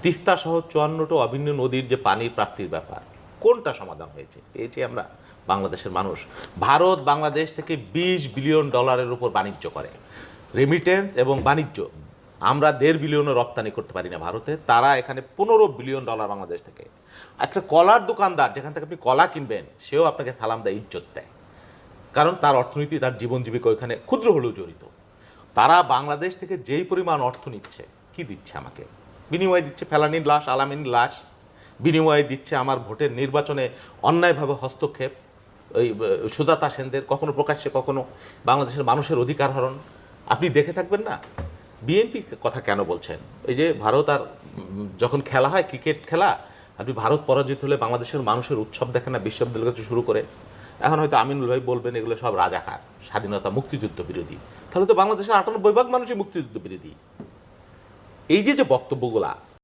তিস্তা সহ 54টা অভিন্ন নদীর যে পানির প্রাপ্তির ব্যাপার, কোনটা সমাধান হয়েছে? পেয়েছি আমরা বাংলাদেশের মানুষ। ভারত বাংলাদেশ থেকে $20 বিলিয়ন উপর বাণিজ্য করে, রেমিটেন্স এবং বাণিজ্য। আমরা $1.5 বিলিয়নও রপ্তানি করতে পারি না ভারতে, তারা এখানে $15 বিলিয়ন বাংলাদেশ থেকে। একটা কলার দোকানদার যেখান থেকে আপনি কলা কিনবেন, সেও আপনাকে সালাম দেয়, ইজ্জত দেয়, কারণ তার অর্থনীতি, তার জীবন জীবিকা ওইখানে ক্ষুদ্র হলেও জড়িত। তারা বাংলাদেশ থেকে যেই পরিমাণ অর্থ নিচ্ছে, কি দিচ্ছে আমাকে? বিনিময়ে দিচ্ছে ফেলানির লাশ, আলামিনের লাশ, বিনিময়ে দিচ্ছে আমার ভোটের নির্বাচনে অন্যায়ভাবে হস্তক্ষেপ, ওই সুজাতা সেনদের কখনো প্রকাশ্যে কখনো বাংলাদেশের মানুষের অধিকার হরণ। আপনি দেখে থাকবেন না? বিএনপি কথা কেন বলছেন? এই যে ভারত আর যখন খেলা হয়, ক্রিকেট খেলা, আপনি ভারত পরাজিত হলে বাংলাদেশের মানুষের উৎসব দেখেন না, বিশ্ববিদ্যালয় থেকে শুরু করে। এখন হয়তো আমিনুল ভাই বলবেন এগুলো সব রাজাকার, স্বাধীনতা মুক্তিযুদ্ধ বিরোধী। তাহলে তো বাংলাদেশের 98% মানুষই মুক্তিযুদ্ধ বিরোধী। এই যে যে বক্তব্যগুলা